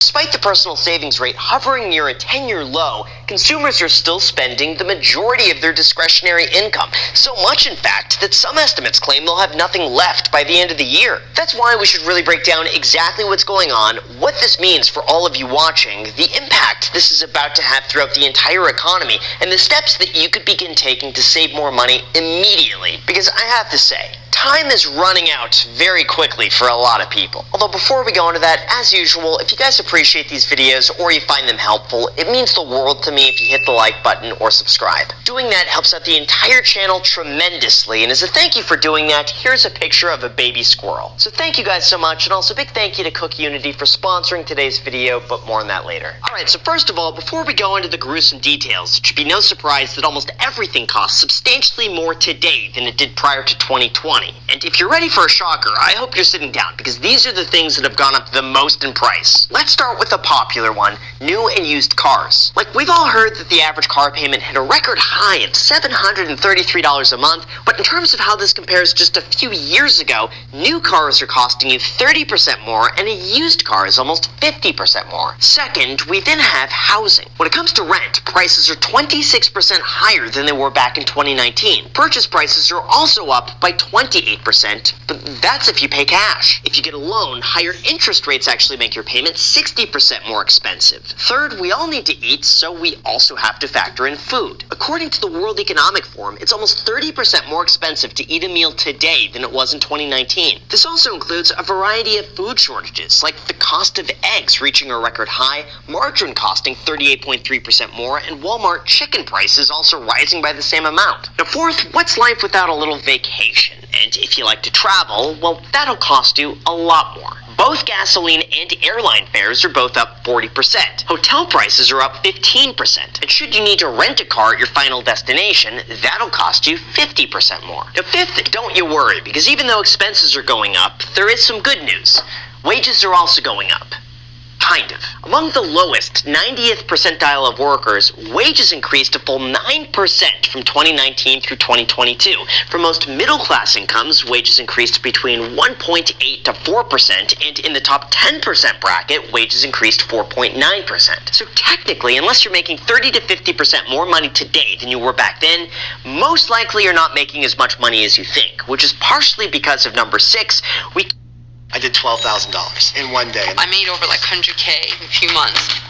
Despite the personal savings rate hovering near a 10-year low, consumers are still spending the majority of their discretionary income. So much, in fact, that some estimates claim they'll have nothing left by the end of the year. That's why we should really break down exactly what's going on, what this means for all of you watching, the impact this is about to have throughout the entire economy, and the steps that you could begin taking to save more money immediately. Because I have to say, time is running out very quickly for a lot of people. Although before we go into that, as usual, if you guys appreciate these videos or you find them helpful, it means the world to me if you hit the like button or subscribe. Doing that helps out the entire channel tremendously, and as a thank you for doing that, here's a picture of a baby squirrel. So thank you guys so much, and also a big thank you to Cook Unity for sponsoring today's video, but more on that later. Alright, so first of all, before we go into the gruesome details, it should be no surprise that almost everything costs substantially more today than it did prior to 2020. And if you're ready for a shocker, I hope you're sitting down, because these are the things that have gone up the most in price. Let's start with a popular one, new and used cars. Like, we've all heard that the average car payment hit a record high of $733 a month, but in terms of how this compares just a few years ago, new cars are costing you 30% more, and a used car is almost 50% more. Second, we then have housing. When it comes to rent, prices are 26% higher than they were back in 2019. Purchase prices are also up by 28%, but that's if you pay cash. If you get a loan, higher interest rates actually make your payment 60% more expensive. Third, we all need to eat, so we also have to factor in food. According to the World Economic Forum, it's almost 30% more expensive to eat a meal today than it was in 2019. This also includes a variety of food shortages, like the cost of eggs reaching a record high, margarine costing 38.3% more, and Walmart chicken prices also rising by the same amount. Now fourth, what's life without a little vacation? And if you like to travel, well, that'll cost you a lot more. Both gasoline and airline fares are both up 40%. Hotel prices are up 15%. And should you need to rent a car at your final destination, that'll cost you 50% more. Now fifth, don't you worry, because even though expenses are going up, there is some good news. Wages are also going up. Kind of. Among the lowest 90th percentile of workers, wages increased a full 9% from 2019 through 2022. For most middle-class incomes, wages increased between 1.8 to 4%, and in the top 10% bracket, wages increased 4.9%. So technically, unless you're making 30 to 50% more money today than you were back then, most likely you're not making as much money as you think, which is partially because of number 6, I did $12,000 in one day. I made over like 100K in a few months.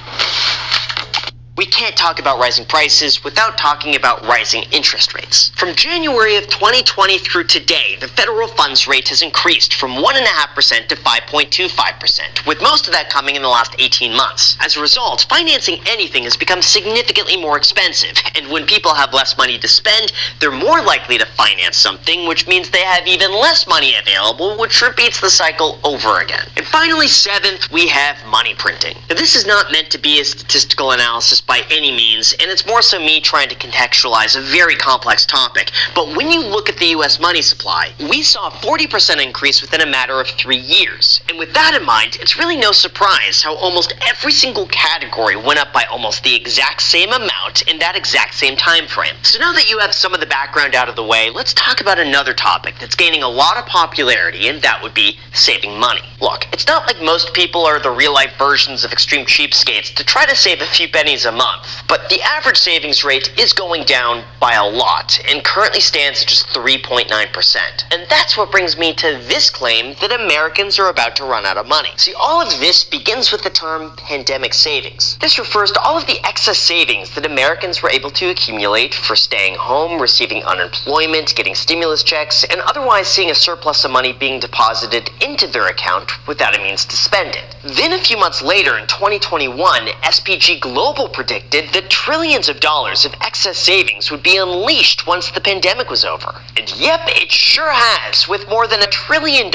We can't talk about rising prices without talking about rising interest rates. From January of 2020 through today, the federal funds rate has increased from 1.5% to 5.25%, with most of that coming in the last 18 months. As a result, financing anything has become significantly more expensive, and when people have less money to spend, they're more likely to finance something, which means they have even less money available, which repeats the cycle over again. And finally, seventh, we have money printing. Now, this is not meant to be a statistical analysis by any means, and it's more so me trying to contextualize a very complex topic. But when you look at the US money supply, we saw a 40% increase within a matter of 3 years. And with that in mind, it's really no surprise how almost every single category went up by almost the exact same amount in that exact same time frame. So now that you have some of the background out of the way, let's talk about another topic that's gaining a lot of popularity, and that would be saving money. Look, it's not like most people are the real-life versions of extreme cheapskates to try to save a few pennies a month, but the average savings rate is going down by a lot and currently stands at just 3.9%. And that's what brings me to this claim that Americans are about to run out of money. See, all of this begins with the term pandemic savings. This refers to all of the excess savings that Americans were able to accumulate for staying home, receiving unemployment, getting stimulus checks, and otherwise seeing a surplus of money being deposited into their account without a means to spend it. Then a few months later, in 2021, SPG Global predicted that trillions of dollars of excess savings would be unleashed once the pandemic was over. And yep, it sure has, with more than $1 trillion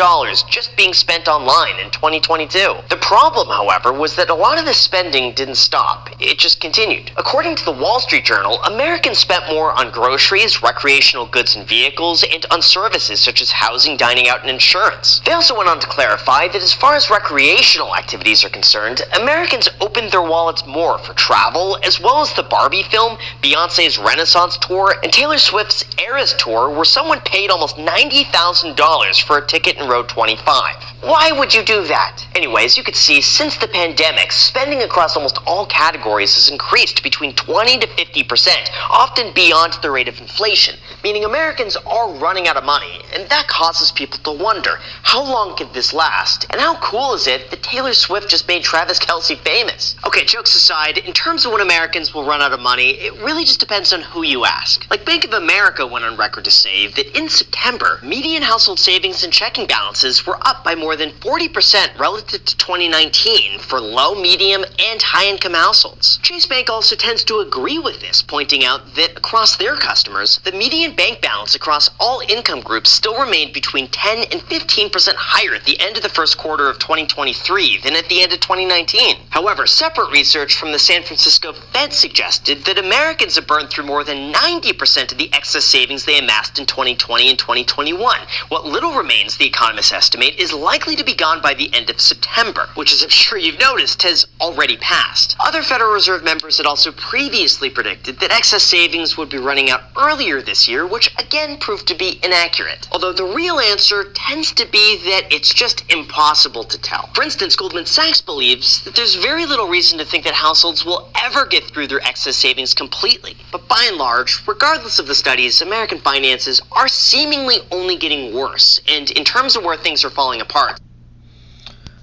just being spent online in 2022. The problem, however, was that a lot of this spending didn't stop. It just continued. According to the Wall Street Journal, Americans spent more on groceries, recreational goods and vehicles, and on services such as housing, dining out, and insurance. They also went on to clarify that as far as recreational activities are concerned, Americans opened their wallets more for travel, Marvel, as well as the Barbie film, Beyonce's Renaissance Tour, and Taylor Swift's Eras Tour, where someone paid almost $90,000 for a ticket in row 25. Why would you do that? Anyways, you could see since the pandemic, spending across almost all categories has increased between 20 to 50%, often beyond the rate of inflation, meaning Americans are running out of money, and that causes people to wonder, how long could this last? And how cool is it that Taylor Swift just made Travis Kelce famous? Okay, jokes aside, in terms of when Americans will run out of money, it really just depends on who you ask. Like Bank of America went on record to say that in September, median household savings and checking balances were up by more than 40% relative to 2019 for low, medium, and high-income households. Chase Bank also tends to agree with this, pointing out that across their customers, the median bank balance across all income groups still remained between 10 and 15% higher at the end of the first quarter of 2023 than at the end of 2019. However, separate research from the San Francisco Fed suggested that Americans have burned through more than 90% of the excess savings they amassed in 2020 and 2021. What little remains, the economists estimate, is likely to be gone by the end of September, which, as I'm sure you've noticed, has already passed. Other Federal Reserve members had also previously predicted that excess savings would be running out earlier this year, which again proved to be inaccurate. Although the real answer tends to be that it's just impossible to tell. For instance, Goldman Sachs believes that there's very little reason to think that households will ever get through their excess savings completely. But by and large, regardless of the studies, American finances are seemingly only getting worse, and in terms of where things are falling apart.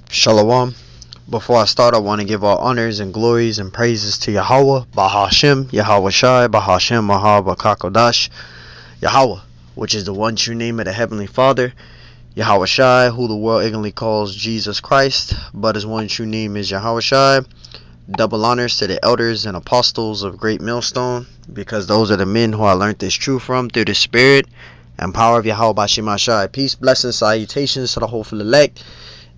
Shalom. Before I start, I want to give all honors and glories and praises to Yahweh, Bahashem, Yahweh Shai, Bahashem, Mahabakakodash, Yahweh, which is the one true name of the Heavenly Father, Yahweh Shai, who the world ignorantly calls Jesus Christ, but his one true name is Yahweh Shai. Double honors to the elders and apostles of Great Millstone, because those are the men who I learned this truth from through the Spirit and power of Yahweh Bashim Shai. Peace, blessings, salutations to the hopeful elect.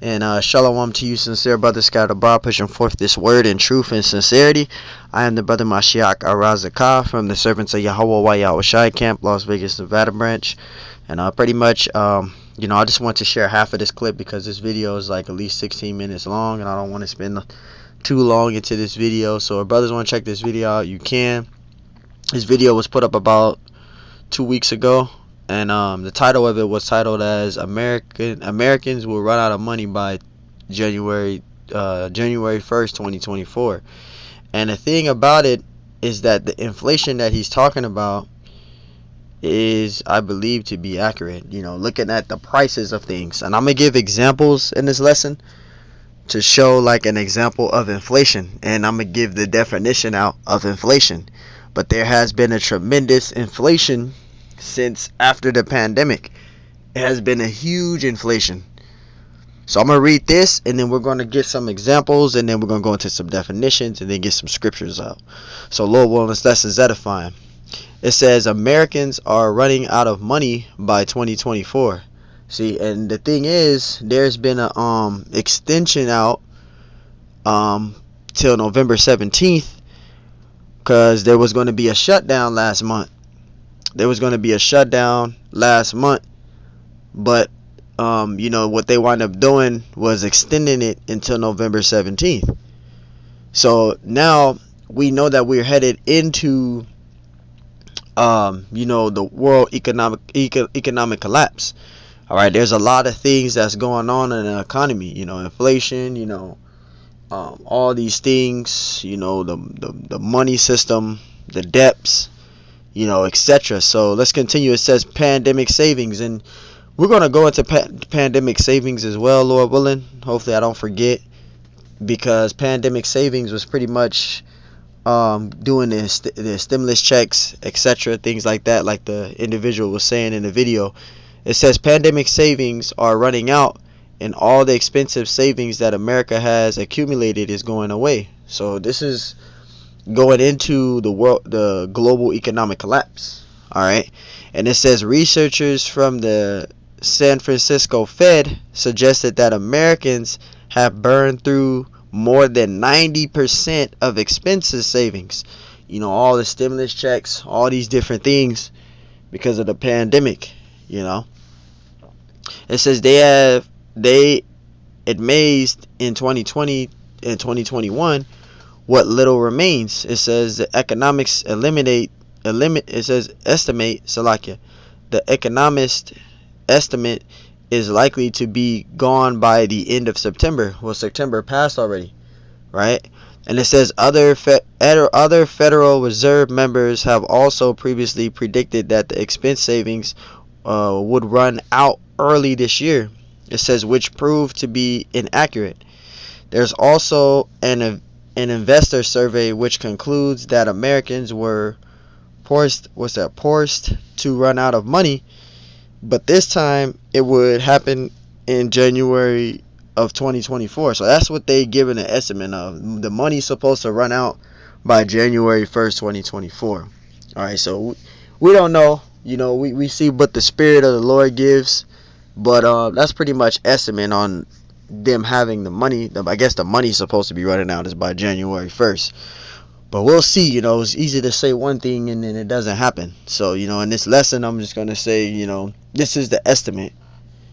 And shalom to you, sincere brothers scattered abroad, pushing forth this word in truth and sincerity. I am the brother Mashiach Arazakah from the Servants of Yahweh Yahweh Shai Camp, Las Vegas, Nevada branch. And pretty much, I just want to share half of this clip because this video is like at least 16 minutes long, and I don't want to spend too long into this video. So if brothers want to check this video out, you can. This video was put up about 2 weeks ago. And the title of it was titled as Americans will run out of money by January 1st, 2024. And the thing about it is that the inflation that he's talking about is, I believe, to be accurate. Looking at the prices of things. And I'm going to give examples in this lesson to show like an example of inflation. And I'm going to give the definition out of inflation. But there has been a tremendous inflation since after the pandemic. It has been a huge inflation. So I'm going to read this, and then we're going to get some examples, and then we're going to go into some definitions, and then get some scriptures out. So Lord willing, this lesson is edifying. It says Americans are running out of money by 2024. See, and the thing is, there's been a extension out till November 17th, because there was going to be a shutdown last month. But what they wind up doing was extending it until November 17th. So now we know that we're headed into the world economic collapse. All right, there's a lot of things that's going on in the economy, inflation, all these things, the money system, the debts, etc. So let's continue. It says pandemic savings, and we're going to go into pandemic savings as well, Lord willing. Hopefully I don't forget, because pandemic savings was pretty much doing the stimulus checks, etc., things like that, like the individual was saying in the video. It says pandemic savings are running out, and all the expensive savings that America has accumulated is going away. So this is going into the global economic collapse. All right. And it says researchers from the San Francisco Fed suggested that Americans have burned through more than 90% of expenses savings. All the stimulus checks, all these different things because of the pandemic. It says they amazed in 2020 and 2021 what little remains. It says the economics it says estimate Salakia. The economist estimate is likely to be gone by the end of September. Well, September passed already, right? And it says other Federal Reserve members have also previously predicted that the expense savings would run out early this year. It says which proved to be inaccurate. There's also an investor survey which concludes that Americans were forced to run out of money, but this time it would happen in January of 2024. So that's what they given an estimate of. The money's supposed to run out by January 1st, 2024. All right, so we don't know. We see what the Spirit of the Lord gives, but that's pretty much estimate on them having the money. I guess the money's supposed to be running out is by January 1st. But we'll see. It's easy to say one thing and then it doesn't happen. So, in this lesson, I'm just going to say, this is the estimate.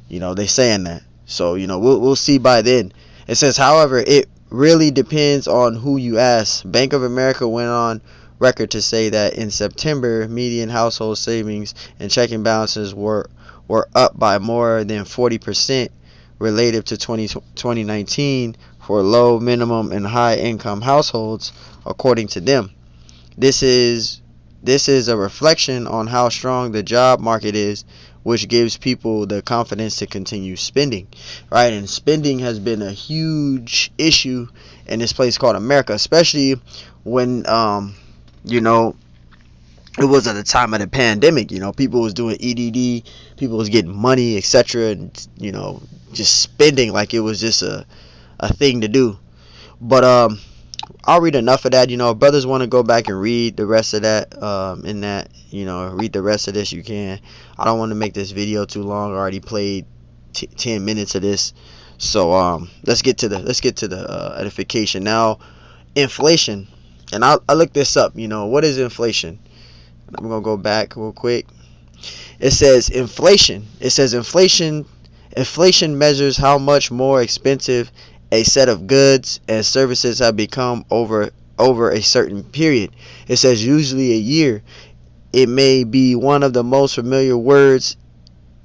They saying that. So, we'll see by then. It says, however, it really depends on who you ask. Bank of America went on record to say that in September, median household savings and checking balances were up by more than 40% relative to 2019 for low, minimum, and high income households, according to them. This is a reflection on how strong the job market is, which gives people the confidence to continue spending, right? And spending has been a huge issue in this place called America, especially when it was at the time of the pandemic. People was doing EDD, people was getting money, etc., and just spending like it was just a thing to do. But I'll read enough of that. If brothers want to go back and read the rest of that, read the rest of this, you can. I don't want to make this video too long. I already played 10 minutes of this. So let's get to the edification now. Inflation, and I looked this up. What is inflation? I'm gonna go back real quick. It says inflation. Inflation measures how much more expensive a set of goods and services have become over a certain period. It says usually a year. It may be one of the most familiar words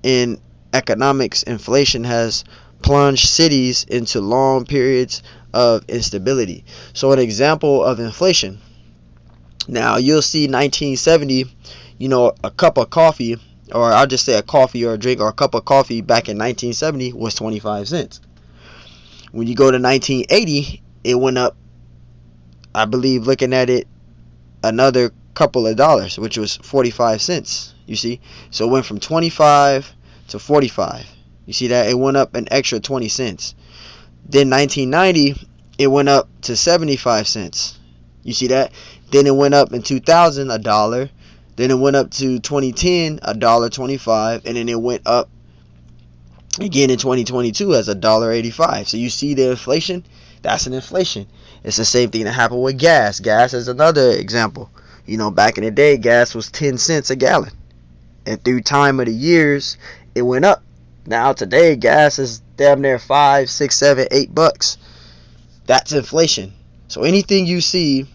in economics. Inflation has plunged cities into long periods of instability. So an example of inflation. Now you'll see 1970, a cup of coffee, or I'll just say a coffee or a drink or a cup of coffee back in 1970 was 25 cents. When you go to 1980, it went up, I believe, looking at it, another couple of dollars, which was 45 cents. You see? So it went from 25 to 45. You see that? It went up an extra 20 cents. Then 1990, it went up to 75 cents. You see that? Then it went up in 2000, $1. Then it went up to 2010, $1.25, and then it went up again in 2022 as $1.85. So you see the inflation? That's an inflation. It's the same thing that happened with gas. Gas is another example. Back in the day, gas was 10 cents a gallon, and through time of the years, it went up. Now today, gas is damn near $5, $6, $7, $8. That's inflation. So anything you see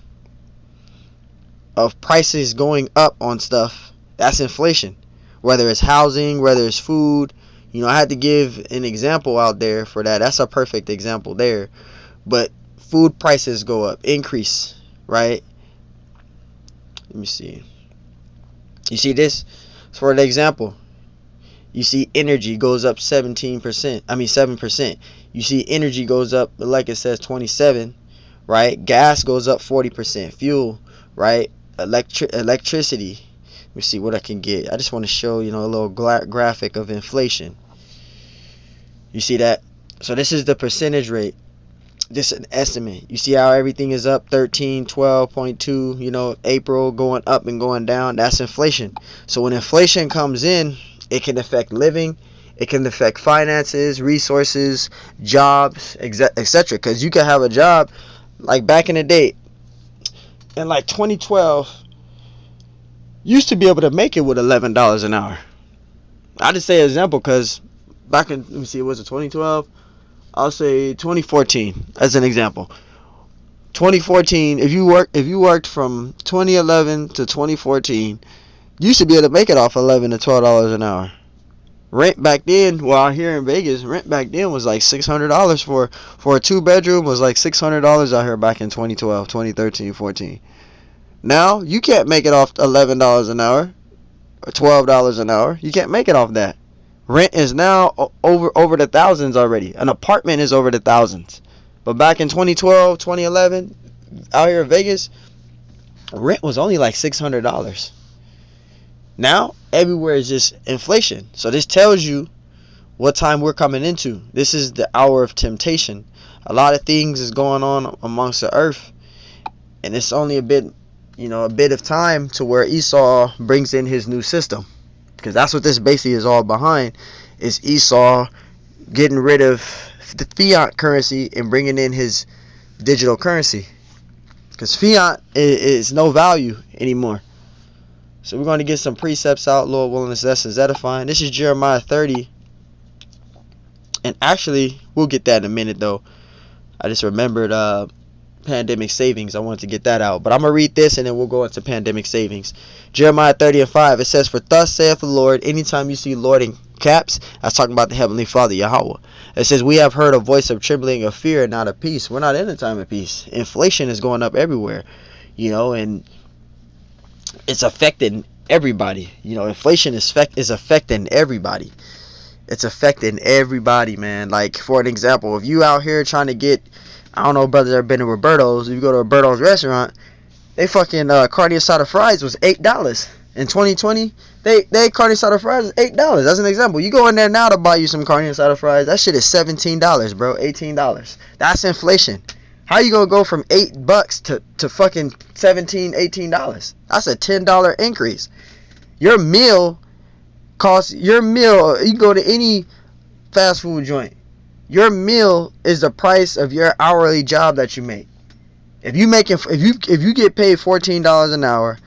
of prices going up on stuff, that's inflation. Whether it's housing, whether it's food. I had to give an example out there for that. That's a perfect example there. But food prices go up, increase, right? Let me see. You see this? For an example, you see energy goes up 7%. You see energy goes up, like it says, 27, right? Gas goes up 40%. Fuel, right? Electricity. Let me see what I can get. I just want to show, a little graphic of inflation. You see that? So this is the percentage rate. This is an estimate. You see how everything is up 13, 12.2, April going up and going down. That's inflation. So when inflation comes in, it can affect living. It can affect finances, resources, jobs, etc. Because you can have a job like back in the day. In like 2012, you used to be able to make it with $11 an hour. I just say an example because back in, let me see, was it 2012? I'll say 2014 as an example. 2014, if you worked from 2011 to 2014, you should be able to make it off $11 to $12 an hour. Rent back then, well, here in Vegas, rent back then was like $600 for a 2-bedroom was like $600 out here back in 2012, 2013, 14. Now you can't make it off $11 an hour or $12 an hour. You can't make it off that. Rent is now over the thousands already. An apartment is over the thousands. But back in 2012, 2011, out here in Vegas, rent was only like $600. Now, everywhere is just inflation. So this tells you what time we're coming into. This is the hour of temptation. A lot of things is going on amongst the earth. And it's only a bit of time to where Esau brings in his new system. Because that's what this basically is all behind. Is Esau getting rid of the fiat currency and bringing in his digital currency. Because fiat is no value anymore. So we're going to get some precepts out, Lord willing, that's edifying. This is Jeremiah 30. And actually, we'll get that in a minute, though. I just remembered pandemic savings. I wanted to get that out. But I'm going to read this, and then we'll go into pandemic savings. Jeremiah 30:5. It says, "For thus saith the Lord," anytime you see Lord in caps, that's talking about the Heavenly Father, Yahweh. It says, "We have heard a voice of trembling, of fear, and not of peace." We're not in a time of peace. Inflation is going up everywhere, and it's affecting everybody. Inflation is affecting everybody. It's affecting everybody, man. Like, for an example, if you out here trying to get, I don't know, brothers that have been to Roberto's. If you go to Roberto's restaurant, they fucking carne asada fries was $8. In 2020, they carne asada fries is $8. That's an example. You go in there now to buy you some carne asada fries, that shit is $17, bro. $18. That's inflation. How you gonna go from $8 to fucking $17, $18? That's a $10 increase. Your meal, you can go to any fast food joint. Your meal is the price of your hourly job that you make. If you get paid $14 an hour,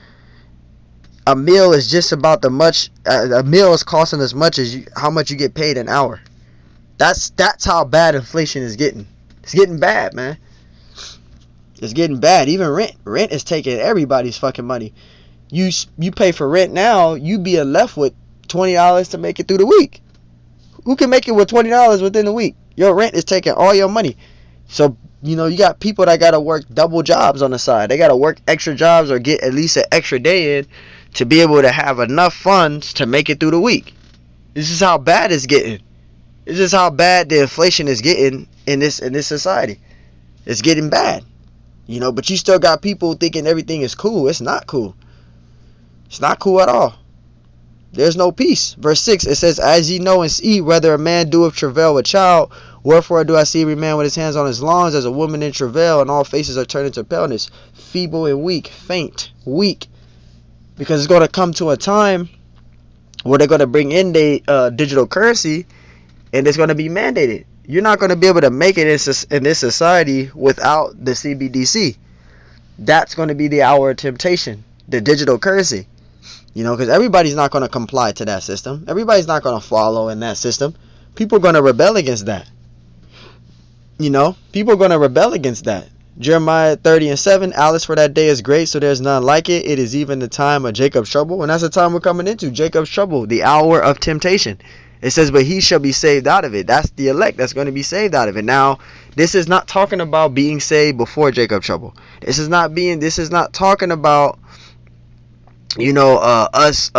a meal is just about a meal is costing as much as how much you get paid an hour. That's how bad inflation is getting. It's getting bad, man. It's getting bad. Even rent is taking everybody's fucking money. You pay for rent now, you be left with $20 to make it through the week. Who can make it with $20 within the week? Your rent is taking all your money. So, you got people that got to work double jobs on the side. They got to work extra jobs or get at least an extra day in to be able to have enough funds to make it through the week. This is how bad it's getting. This is how bad the inflation is getting in this society. It's getting bad. But you still got people thinking everything is cool. It's not cool. It's not cool at all. There's no peace. Verse 6, it says, "As ye know and see, whether a man doeth travail with child, wherefore do I see every man with his hands on his loins, as a woman in travail, and all faces are turned into paleness, feeble and weak," faint, weak. Because it's going to come to a time where they're going to bring in the digital currency, and it's going to be mandated. You're not going to be able to make it in this society without the CBDC. That's going to be the hour of temptation, the digital currency. Because everybody's not going to comply to that system. Everybody's not going to follow in that system. People are going to rebel against that. People are going to rebel against that. Jeremiah 30:7, "Alice, for that day is great, so there's none like it. It is even the time of Jacob's trouble." And that's the time we're coming into, Jacob's trouble, the hour of temptation. It says, "But he shall be saved out of it." That's the elect that's going to be saved out of it. Now, this is not talking about being saved before Jacob's trouble. This is not talking about us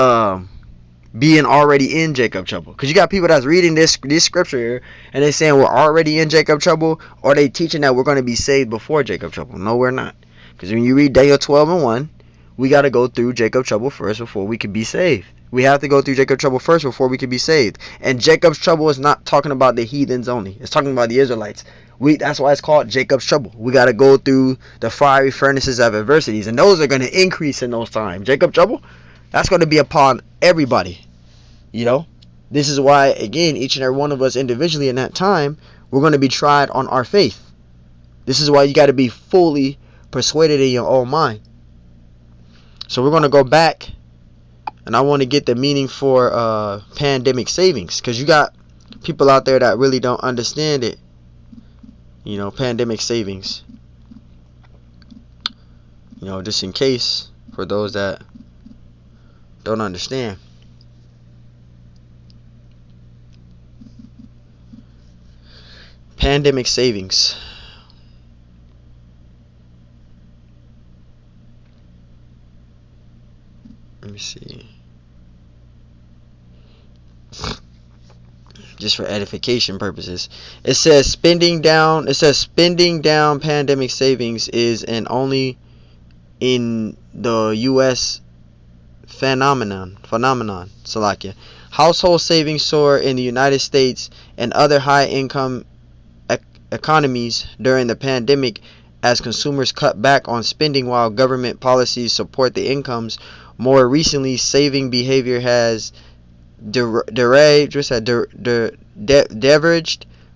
being already in Jacob trouble. Because you got people that's reading this scripture here, and they saying we're already in Jacob trouble, or they teaching that we're going to be saved before Jacob trouble. No, we're not. Because when you read Daniel 12:1, we got to go through Jacob trouble first before we can be saved. We have to go through Jacob trouble first before we can be saved. And Jacob's trouble is not talking about the heathens only. It's talking about the Israelites. That's why it's called Jacob's trouble. We got to go through the fiery furnaces of adversities, and those are going to increase in those times. Jacob trouble, that's going to be upon everybody. This is why, again, each and every one of us individually in that time, we're going to be tried on our faith. This is why you got to be fully persuaded in your own mind. So we're going to go back, and I want to get the meaning for pandemic savings, because you got people out there that really don't understand it. Pandemic savings. You know, just in case for those that don't understand. Pandemic savings. Let me see. Just for edification purposes, it says spending down pandemic savings is an only in the US phenomenon. Salakia. Household savings soar in the United States and other high income economies during the pandemic as consumers cut back on spending while government policies support the incomes. More recently, saving behavior has diverged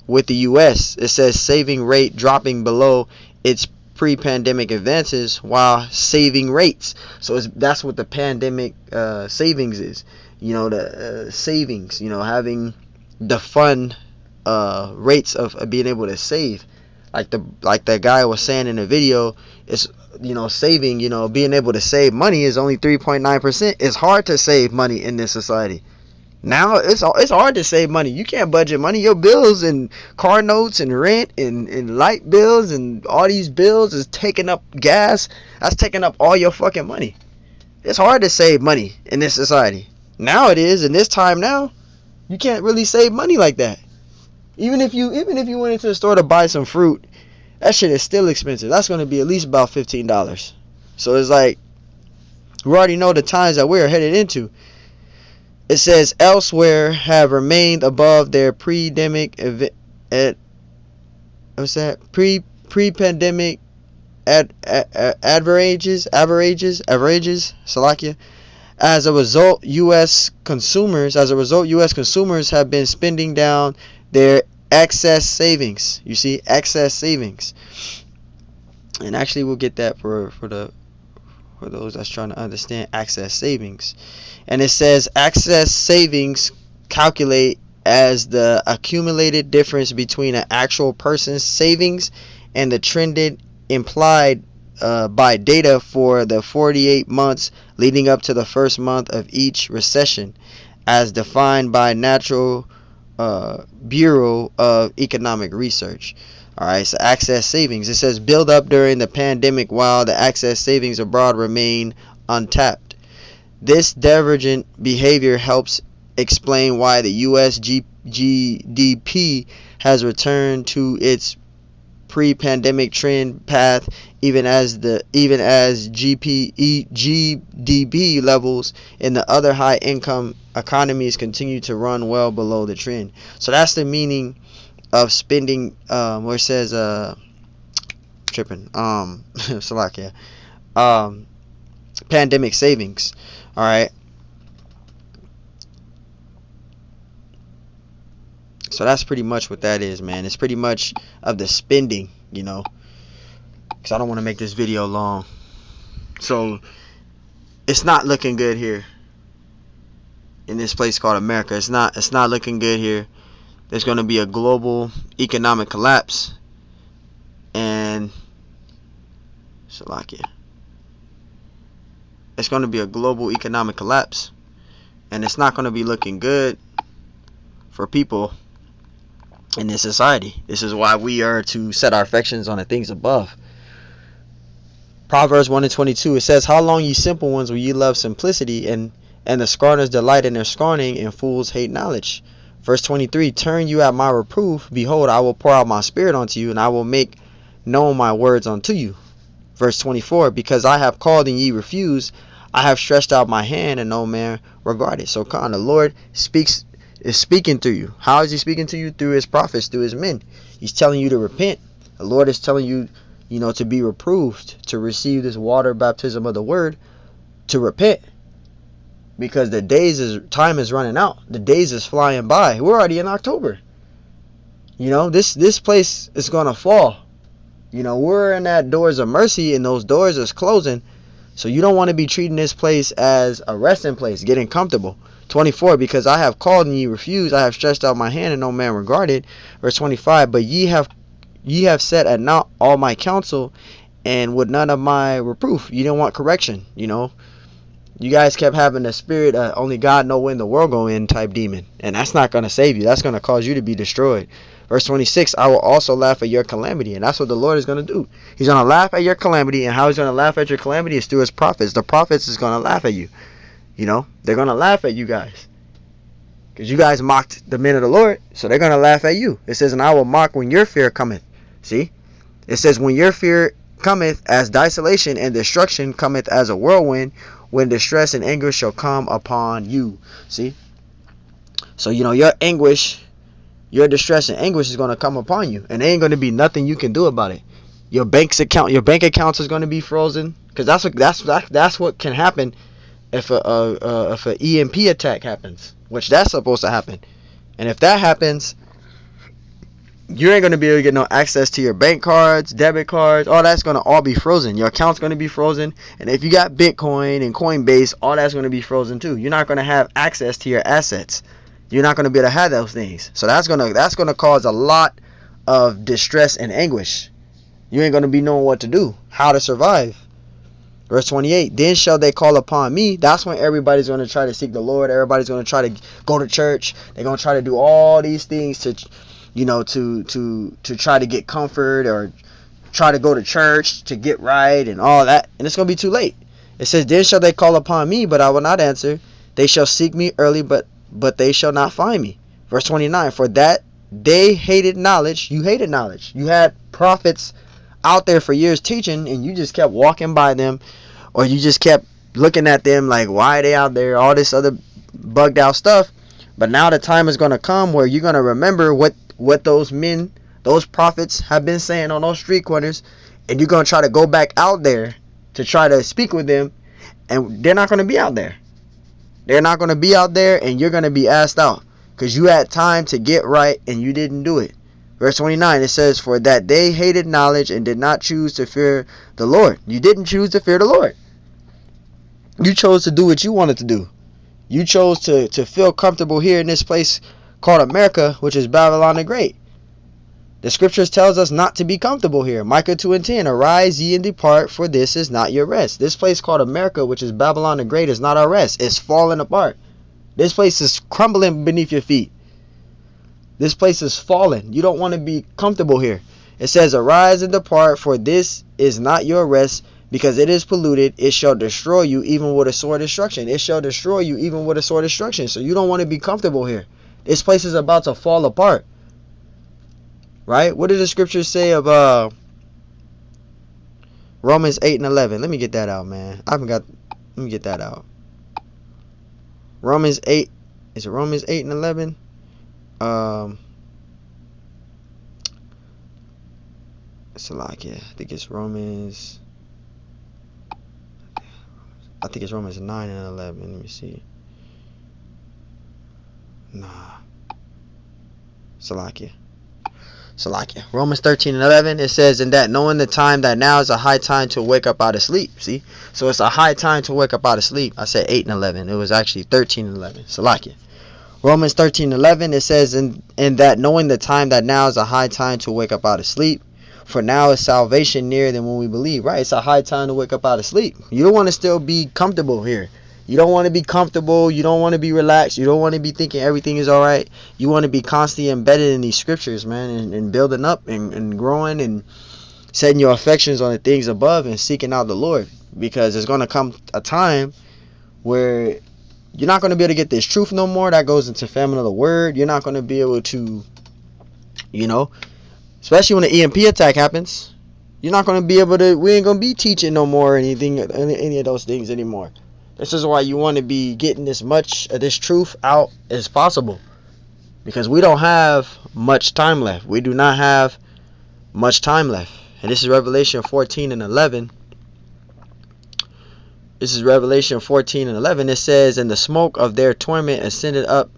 with the U.S. It says saving rate dropping below its pre-pandemic advances while saving rates. So that's what the pandemic savings is. You know, the savings, you know, having the fun rates of being able to save. Like that guy was saying in the video, it's, you know, saving, you know, being able to save money is only 3.9%. It's hard to save money in this society. Now it's hard to save money. You can't budget money. Your bills and car notes and rent and light bills and all these bills is taking up gas. That's taking up all your fucking money. It's hard to save money in this society. Now it is. In this time now, you can't really save money like that. Even if you went into the store to buy some fruit, that shit is still expensive. That's going to be at least about $15. So it's like, we already know the times that we're headed into. It says elsewhere have remained above their pre-pandemic averages, Salakia. As a result, U.S. consumers have been spending down their excess savings. You see, excess savings. And actually, we'll get that for those that's trying to understand excess savings. And it says excess savings calculate as the accumulated difference between an actual person's savings and the trended implied by data for the 48 months leading up to the first month of each recession, as defined by National Bureau of Economic Research. Alright, so excess savings. It says build up during the pandemic while the excess savings abroad remain untapped. This divergent behavior helps explain why the U.S. GDP has returned to its pre-pandemic trend path, even as GDP levels in the other high-income economies continue to run well below the trend. So that's the meaning of spending, where it says Salakia, pandemic savings. All right. So that's pretty much what that is, man. It's pretty much of the spending, you know, because I don't want to make this video long. So it's not looking good here in this place called America. It's not looking good here. There's going to be a global economic collapse, and Salakia. It's going to be a global economic collapse, and it's not going to be looking good for people in this society. This is why we are to set our affections on the things above. Proverbs 1:22, it says, how long, ye simple ones, will ye love simplicity, and the scorners delight in their scorning, and fools hate knowledge. Verse 23, turn you at my reproof. Behold, I will pour out my spirit unto you, and I will make known my words unto you. Verse 24, because I have called and ye refuse, I have stretched out my hand and no man regarded. So the Lord is speaking through you. How is he speaking to you? Through his prophets, through his men. He's telling you to repent. The Lord is telling you, you know, to be reproved, to receive this water baptism of the word, to repent. Because time is running out. The days is flying by. We're already in October. You know, this place is going to fall. You know, we're in that doors of mercy, and those doors is closing. So you don't want to be treating this place as a resting place, getting comfortable. 24, because I have called and ye refused, I have stretched out my hand and no man regarded. Verse 25, but ye have set at naught all my counsel, and with none of my reproof. You didn't want correction, you know. You guys kept having a spirit, only God know when the world go in type demon. And that's not going to save you. That's going to cause you to be destroyed. Verse 26, I will also laugh at your calamity. And that's what the Lord is going to do. He's going to laugh at your calamity. And how he's going to laugh at your calamity is through his prophets. The prophets is going to laugh at you. You know, they're going to laugh at you guys. Because you guys mocked the men of the Lord. So they're going to laugh at you. It says, and I will mock when your fear cometh. See? It says, when your fear cometh as desolation and destruction cometh as a whirlwind, when distress and anguish shall come upon you. See? So, you know, your anguish, your distress and anguish is going to come upon you. And there ain't going to be nothing you can do about it. Your bank accounts is going to be frozen. Because that's what can happen if an EMP attack happens. Which that's supposed to happen. And if that happens, you ain't going to be able to get no access to your bank cards, debit cards. All that's going to all be frozen. Your account's going to be frozen. And if you got Bitcoin and Coinbase, all that's going to be frozen too. You're not going to have access to your assets. You're not going to be able to have those things. So that's going to cause a lot of distress and anguish. You ain't going to be knowing what to do, how to survive. Verse 28, then shall they call upon me. That's when everybody's going to try to seek the Lord. Everybody's going to try to go to church. They're going to try to do all these things to, you know, to try to get comfort or try to go to church to get right and all that. And it's going to be too late. It says, then shall they call upon me, but I will not answer. They shall seek me early, but they shall not find me. Verse 29, for that they hated knowledge. You hated knowledge. You had prophets out there for years teaching, and you just kept walking by them, or you just kept looking at them like, why are they out there? All this other bugged out stuff. But now the time is going to come where you're going to remember what those men, those prophets have been saying on those street corners, and you're going to try to go back out there to try to speak with them, and they're not going to be out there. They're not going to be out there, and you're going to be asked out because you had time to get right and you didn't do it. Verse 29, it says, for that they hated knowledge and did not choose to fear the Lord. You didn't choose to fear the Lord. You chose to do what you wanted to do. You chose to feel comfortable here in this place called America, which is Babylon the Great. The scriptures tells us not to be comfortable here. Micah 2:10, arise ye and depart, for this is not your rest. This place called America, which is Babylon the Great, is not our rest. It's falling apart. This place is crumbling beneath your feet. This place is fallen. You don't want to be comfortable here. It says, arise and depart, for this is not your rest, because it is polluted. It shall destroy you even with a sword destruction. It shall destroy you even with a sword destruction. So you don't want to be comfortable here. This place is about to fall apart. Right? What did the scriptures say of Romans 8 and 11? Let me get that out, man. Let me get that out. Romans 8. Is it Romans 8 and 11? It's a lot, yeah. I think it's Romans 9 and 11. Let me see. Nah. Salakia. Romans 13 and 11, it says, in that knowing the time that now is a high time to wake up out of sleep. See? So it's a high time to wake up out of sleep. I said 8 and 11. It was actually 13 and 11. Salakia. Romans 13 and 11, it says, in that knowing the time that now is a high time to wake up out of sleep. For now is salvation nearer than when we believe. Right? It's a high time to wake up out of sleep. You don't want to still be comfortable here. You don't want to be comfortable. You don't want to be relaxed. You don't want to be thinking everything is all right. You want to be constantly embedded in these scriptures, man, and building up and growing and setting your affections on the things above and seeking out the Lord. Because there's going to come a time where you're not going to be able to get this truth no more. That goes into famine of the word. You're not going to be able to, you know, especially when the EMP attack happens. You're not going to be able to, we ain't going to be teaching no more or anything, any of those things anymore. This is why you want to be getting as much of this truth out as possible. Because we don't have much time left. We do not have much time left. And this is Revelation 14 and 11. This is Revelation 14 and 11. It says, and the smoke of their torment ascended up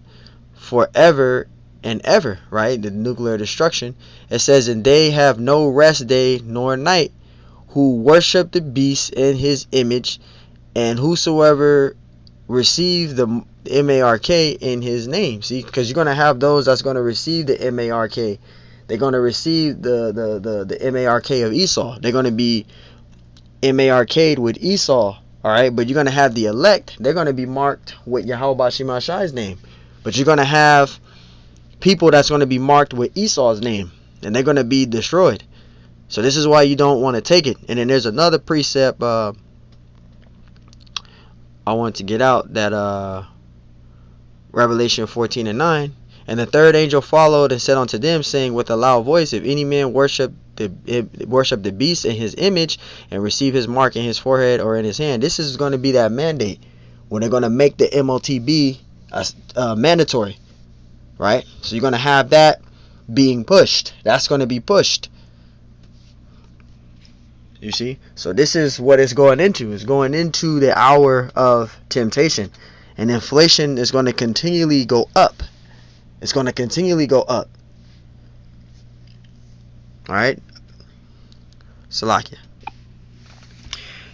forever and ever. Right? The nuclear destruction. It says, and they have no rest day nor night, who worship the beast in his image, and whosoever receive the MARK in his name. See, because you're going to have those that's going to receive the MARK. They're going to receive the MARK of Esau. They're going to be MA Arcade with Esau. Alright, but you're going to have the elect. They're going to be marked with Yahweh Bashim Hashai's name. But you're going to have people that's going to be marked with Esau's name. And they're going to be destroyed. So this is why you don't want to take it. And then there's another precept I want to get out, that Revelation 14:9. And the third angel followed and said unto them, saying with a loud voice, if any man worship the beast in his image and receive his mark in his forehead or in his hand. This is going to be that mandate when they're going to make the MOTB mandatory, right? So you're going to have that being pushed. That's going to be pushed. You see? So this is what it's going into. It's going into the hour of temptation. And inflation is going to continually go up. It's going to continually go up. Alright? Salakia.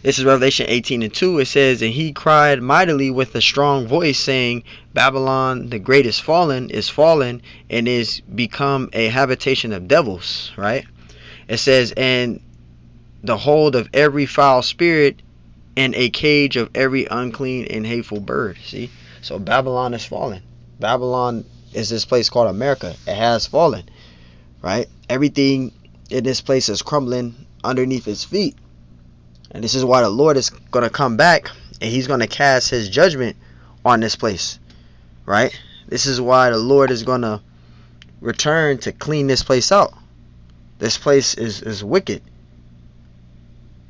This is Revelation 18:2. It says, and he cried mightily with a strong voice, saying, Babylon the great is fallen, and is become a habitation of devils. Right? It says, and the hold of every foul spirit, and a cage of every unclean and hateful bird. See? So Babylon is fallen. Babylon is this place called America. It has fallen. Right? Everything in this place is crumbling underneath its feet. And this is why the Lord is going to come back, and he's going to cast his judgment on this place. Right? This is why the Lord is going to return to clean this place out. This place is wicked.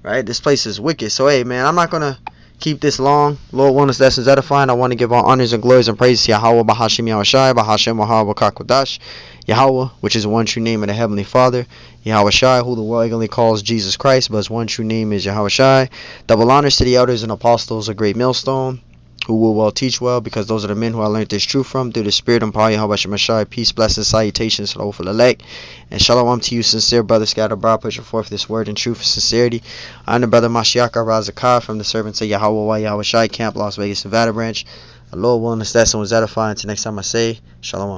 Right? This place is wicked. So, hey, man, I'm not going to keep this long. Lord, one is lessons edifying. I want to give all honors and glories and praises to Yahweh, Bahashim Yahushai, Bahashim Wahab Kakodash, Yahweh, which is one true name of the Heavenly Father, Yahweh Shai, who the world eagerly calls Jesus Christ, but his one true name is Yahweh Shai. Double honors to the elders and apostles, a great millstone, who will well teach well, because those are the men who I learned this truth from, through the Spirit and power Yahweh Shemashai. Peace, blessings, salutations to the hopeful elect, and shalom to you, sincere brothers scattered abroad, pushing forth this word in truth and sincerity. I'm the brother Mashiach Razakah from the servants of Yahweh Yahweh Shai, Camp Las Vegas, Nevada branch. The Lord willing, this lesson was edifying. Until next time I say, shalom.